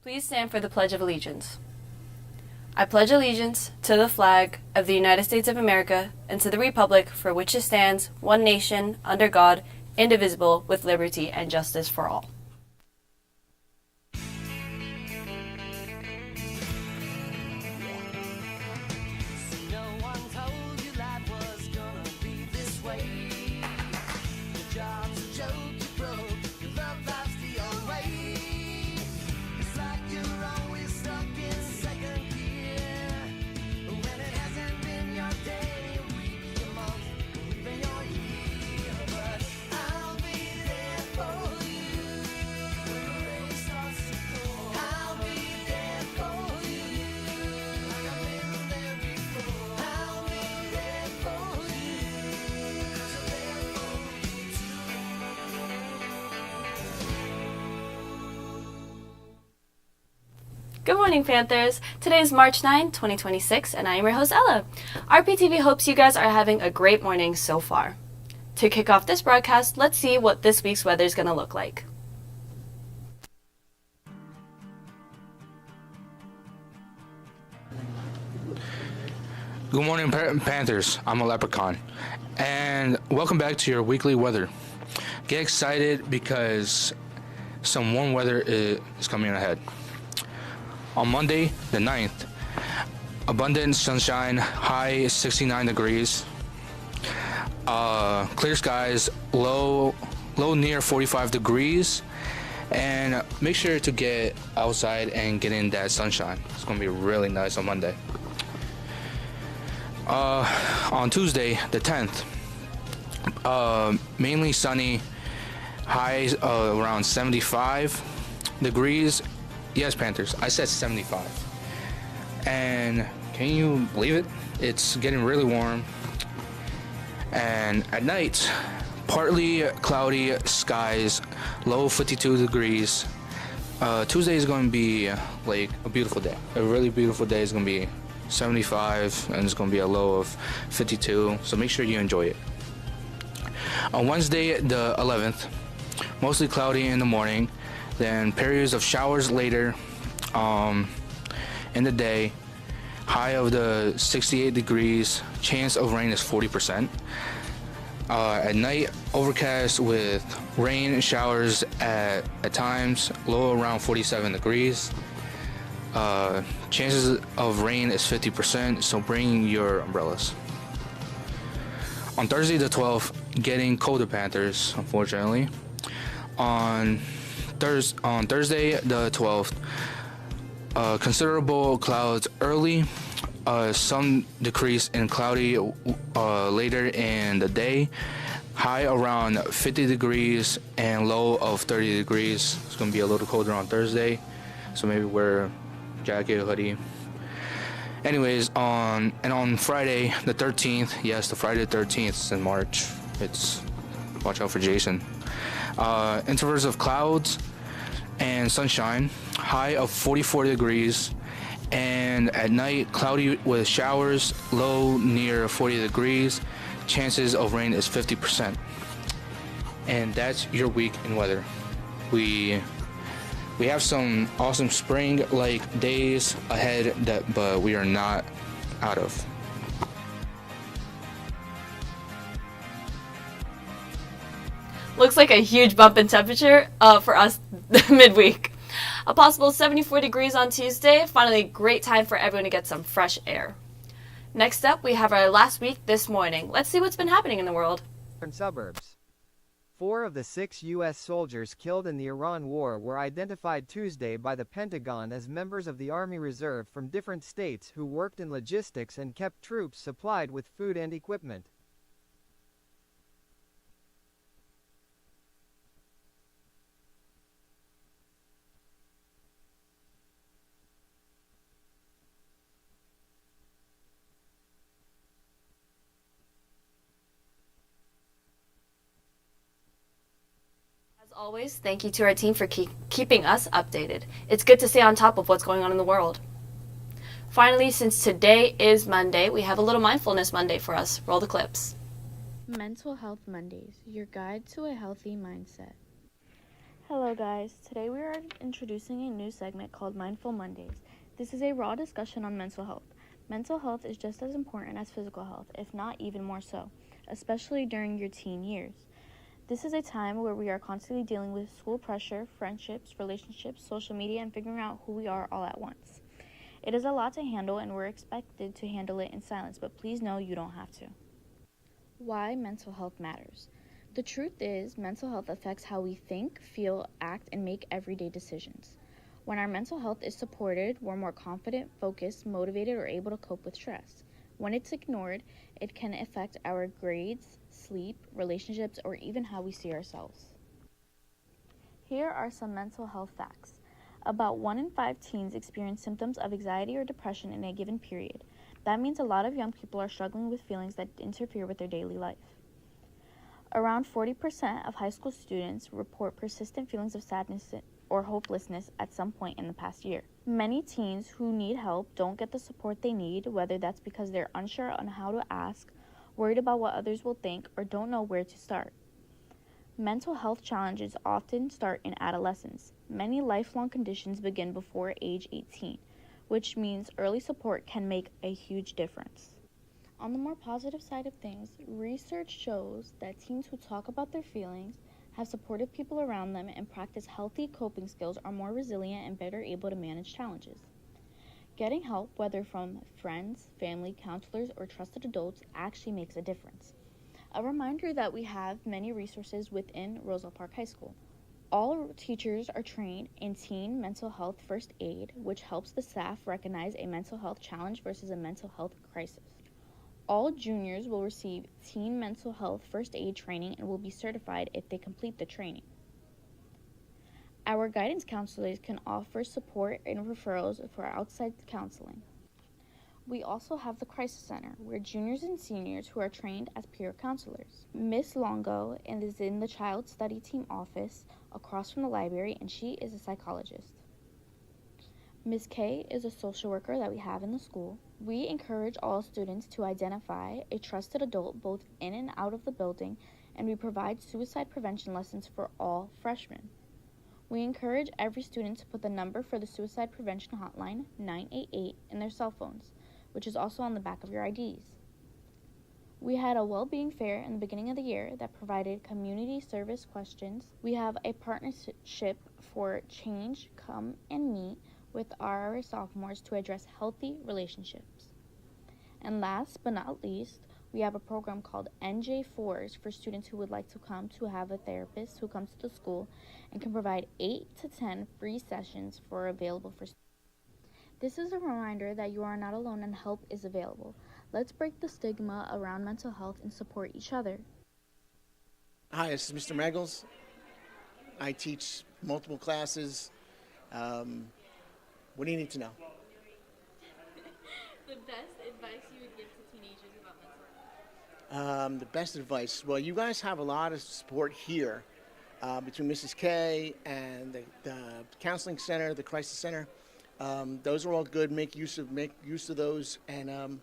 Please stand for the Pledge of Allegiance. I pledge allegiance to the flag of the United States of America and to the republic for which it stands, one nation, under God, indivisible, with liberty and justice for all. Good morning, Panthers. Today is March 9, 2026, and I am your host, Ella. RPtv hopes you guys are having a great morning so far. To kick off this broadcast, let's see what this week's weather is going to look like. Good morning, Panthers. I'm a leprechaun, and welcome back to your weekly weather. Get excited because some warm weather is coming ahead. On Monday, the 9th, abundant sunshine, high 69 degrees, clear skies, low near 45 degrees, and make sure to get outside and get in that sunshine. It's going to be really nice on Monday. On Tuesday, the 10th, mainly sunny, highs around 75 degrees. Yes, Panthers, I said 75. And can you believe it? It's getting really warm. And at night, partly cloudy skies, low 52 degrees. Tuesday is going to be like a beautiful day. A really beautiful day. Is going to be 75 and it's going to be a low of 52. So make sure you enjoy it. On Wednesday, the 11th, mostly cloudy in the morning. Then periods of showers later in the day. High of the 68 degrees. Chance of rain is 40%. At night, overcast with rain and showers at times. Low around 47 degrees. Chances of rain is 50%, so bring your umbrellas. On Thursday the 12th, getting colder, Panthers, unfortunately. On Thursday the 12th, considerable clouds early, some decrease in cloudy later in the day, high around 50 degrees and low of 30 degrees. It's going to be a little colder on Thursday, so maybe wear jacket, hoodie. Anyways, on Friday the 13th, yes, the Friday the 13th is in March. It's watch out for Jason. Intervals of clouds and sunshine, high of 44 degrees, and at night cloudy with showers, low near 40 degrees, chances of rain is 50%. And that's your week in weather. We have some awesome spring-like days ahead but we are not out of. Looks like a huge bump in temperature for us midweek. A possible 74 degrees on Tuesday. Finally, great time for everyone to get some fresh air. Next up, we have our last week this morning. Let's see what's been happening in the world. Suburbs. 4 of the 6 U.S. soldiers killed in the Iran war were identified Tuesday by the Pentagon as members of the Army Reserve from different states who worked in logistics and kept troops supplied with food and equipment. As always, thank you to our team for keeping us updated. It's good to stay on top of what's going on in the world. Finally, since today is Monday, we have a little Mindfulness Monday for us. Roll the clips. Mental Health Mondays, your guide to a healthy mindset. Hello guys, today we are introducing a new segment called Mindful Mondays. This is a raw discussion on mental health. Mental health is just as important as physical health, if not even more so, especially during your teen years. This is a time where we are constantly dealing with school pressure, friendships, relationships, social media, and figuring out who we are all at once. It is a lot to handle and we're expected to handle it in silence, but please know you don't have to. Why mental health matters. The truth is, mental health affects how we think, feel, act, and make everyday decisions. When our mental health is supported, we're more confident, focused, motivated, or able to cope with stress. When it's ignored, it can affect our grades, sleep, relationships, or even how we see ourselves. Here are some mental health facts. About 1 in 5 teens experience symptoms of anxiety or depression in a given period. That means a lot of young people are struggling with feelings that interfere with their daily life. Around 40% of high school students report persistent feelings of sadness or hopelessness at some point in the past year. Many teens who need help don't get the support they need, whether that's because they're unsure on how to ask, worried about what others will think, or don't know where to start. Mental health challenges often start in adolescence. Many lifelong conditions begin before age 18, which means early support can make a huge difference. On the more positive side of things, research shows that teens who talk about their feelings, have supportive people around them, and practice healthy coping skills are more resilient and better able to manage challenges. Getting help, whether from friends, family, counselors, or trusted adults, actually makes a difference. A reminder that we have many resources within Roselle Park High School. All teachers are trained in teen mental health first aid, which helps the staff recognize a mental health challenge versus a mental health crisis. All juniors will receive teen mental health first aid training and will be certified if they complete the training. Our guidance counselors can offer support and referrals for outside counseling. We also have the Crisis Center, where juniors and seniors who are trained as peer counselors. Miss Longo is in the Child Study Team office across from the library, and she is a psychologist. Ms. K is a social worker that we have in the school. We encourage all students to identify a trusted adult both in and out of the building, and we provide suicide prevention lessons for all freshmen. We encourage every student to put the number for the suicide prevention hotline, 988, in their cell phones, which is also on the back of your IDs. We had a well-being fair in the beginning of the year that provided community service questions. We have a partnership for Change, Come and Meet with our sophomores to address healthy relationships. And last but not least, we have a program called NJ4s for students who would like to come to have a therapist who comes to the school and can provide 8 to 10 free sessions for available for students. This is a reminder that you are not alone and help is available. Let's break the stigma around mental health and support each other. Hi, this is Mr. Megals. I teach multiple classes. What do you need to know? The best advice you would give to teenagers about mental health? The best advice. Well, you guys have a lot of support here between Mrs. K and the counseling center, the crisis center. Those are all good. Make use of those, and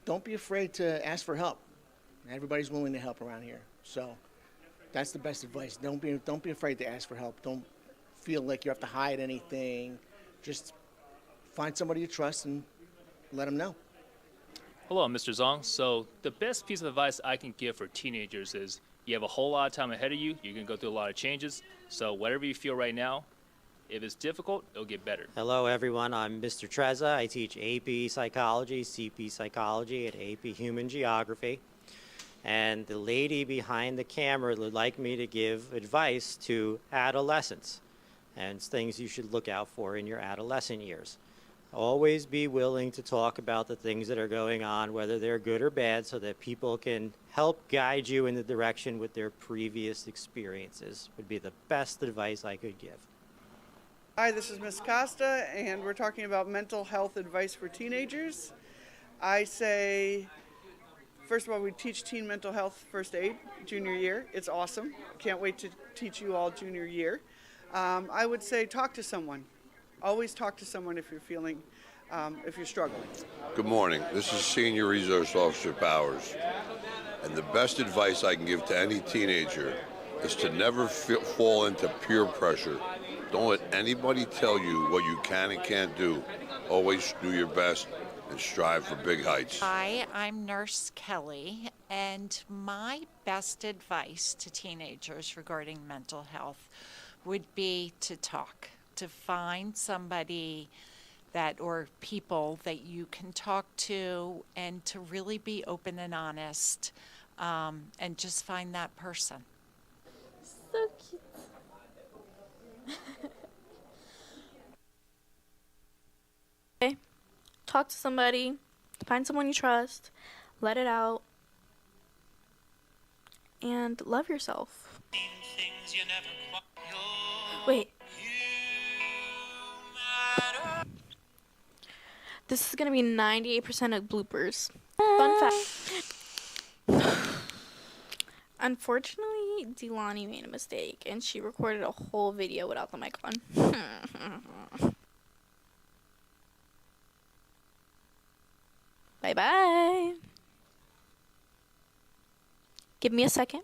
don't be afraid to ask for help. Everybody's willing to help around here, so that's the best advice. Don't be afraid to ask for help. Don't feel like you have to hide anything. Just find somebody you trust and let them know. Hello, I'm Mr. Zong. So the best piece of advice I can give for teenagers is you have a whole lot of time ahead of you. You're going to go through a lot of changes. So whatever you feel right now, if it's difficult, it'll get better. Hello, everyone. I'm Mr. Trezza. I teach AP Psychology, CP Psychology, and AP Human Geography. And the lady behind the camera would like me to give advice to adolescents and things you should look out for in your adolescent years. Always be willing to talk about the things that are going on, whether they're good or bad, so that people can help guide you in the direction with their previous experiences, would be the best advice I could give. Hi, this is Ms. Costa, and we're talking about mental health advice for teenagers. I say, first of all, we teach teen mental health first aid junior year. It's awesome. Can't wait to teach you all junior year. I would say talk to someone. Always talk to someone if you're feeling, if you're struggling. Good morning. This is Senior Resource Officer Powers. And the best advice I can give to any teenager is to never fall into peer pressure. Don't let anybody tell you what you can and can't do. Always do your best and strive for big heights. Hi, I'm Nurse Kelly, and my best advice to teenagers regarding mental health would be to talk, to find somebody that, or people that you can talk to, and to really be open and honest, and just find that person. So cute. Okay. Talk to somebody, find someone you trust, let it out, and love yourself. Wait. This is gonna be 98% of bloopers. Fun fact. Unfortunately, Delaney made a mistake and she recorded a whole video without the mic on. Bye bye. Give me a second.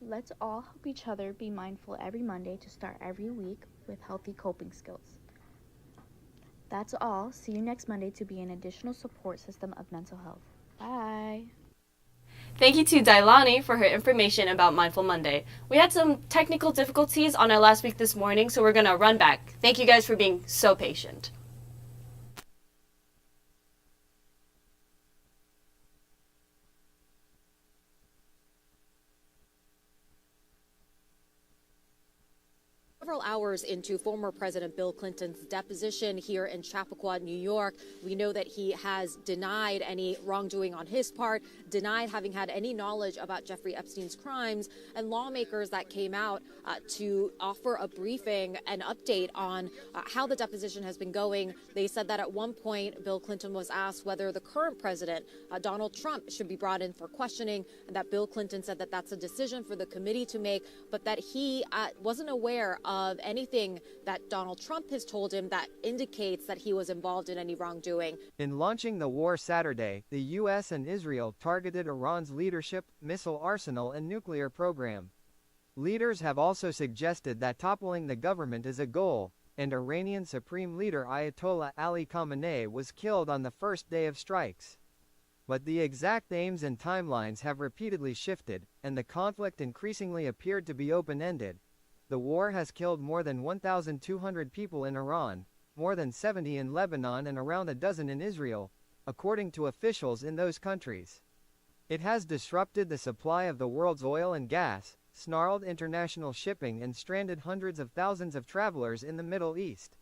Let's all help each other be mindful every Monday to start every week with healthy coping skills. That's all. See you next Monday to be an additional support system of mental health. Bye. Thank you to Dailani for her information about Mindful Monday. We had some technical difficulties on our last week this morning, so we're going to run back. Thank you guys for being so patient. Several hours into former President Bill Clinton's deposition here in Chappaqua, New York, we know that he has denied any wrongdoing on his part, denied having had any knowledge about Jeffrey Epstein's crimes, and lawmakers that came out to offer a briefing, an update on how the deposition has been going. They said that at one point, Bill Clinton was asked whether the current president, Donald Trump, should be brought in for questioning, and that Bill Clinton said that that's a decision for the committee to make, but that he wasn't aware of anything that Donald Trump has told him that indicates that he was involved in any wrongdoing. In launching the war Saturday, the U.S. and Israel targeted Iran's leadership, missile arsenal, and nuclear program. Leaders have also suggested that toppling the government is a goal, and Iranian Supreme Leader Ayatollah Ali Khamenei was killed on the first day of strikes. But the exact aims and timelines have repeatedly shifted, and the conflict increasingly appeared to be open-ended. The war has killed more than 1,200 people in Iran, more than 70 in Lebanon, and around a dozen in Israel, according to officials in those countries. It has disrupted the supply of the world's oil and gas, snarled international shipping, and stranded hundreds of thousands of travelers in the Middle East.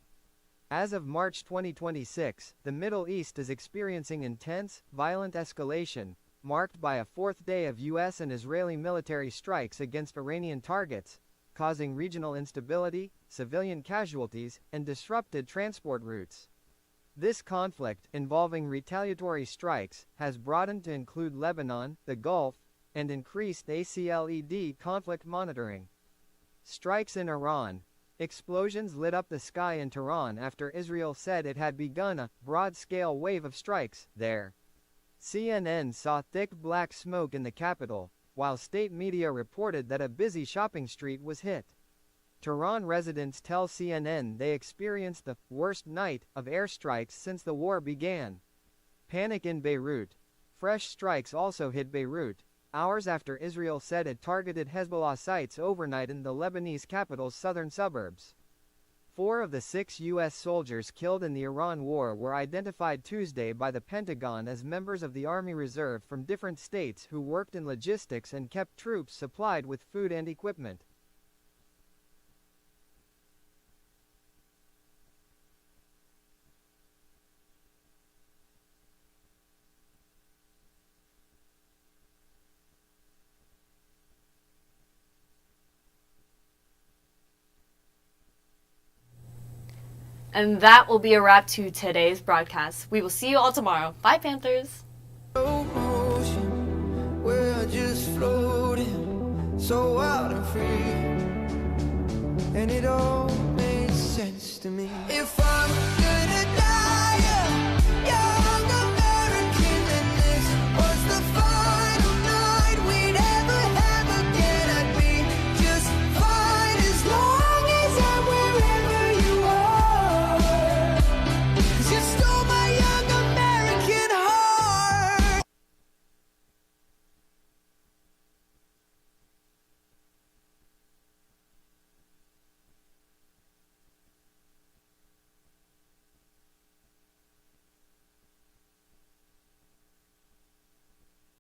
As of March 2026, the Middle East is experiencing intense, violent escalation, marked by a fourth day of U.S. and Israeli military strikes against Iranian targets, causing regional instability, civilian casualties, and disrupted transport routes. This conflict, involving retaliatory strikes, has broadened to include Lebanon, the Gulf, and increased ACLED conflict monitoring. Strikes in Iran. Explosions lit up the sky in Tehran after Israel said it had begun a broad-scale wave of strikes there. CNN saw thick black smoke in the capital, while state media reported that a busy shopping street was hit. Tehran residents tell CNN they experienced the worst night of airstrikes since the war began. Panic in Beirut. Fresh strikes also hit Beirut, hours after Israel said it targeted Hezbollah sites overnight in the Lebanese capital's southern suburbs. 4 of the 6 U.S. soldiers killed in the Iran war were identified Tuesday by the Pentagon as members of the Army Reserve from different states who worked in logistics and kept troops supplied with food and equipment. And that will be a wrap to today's broadcast. We will see you all tomorrow. Bye, Panthers. We're just floating so wild and free, and it all makes sense to me. If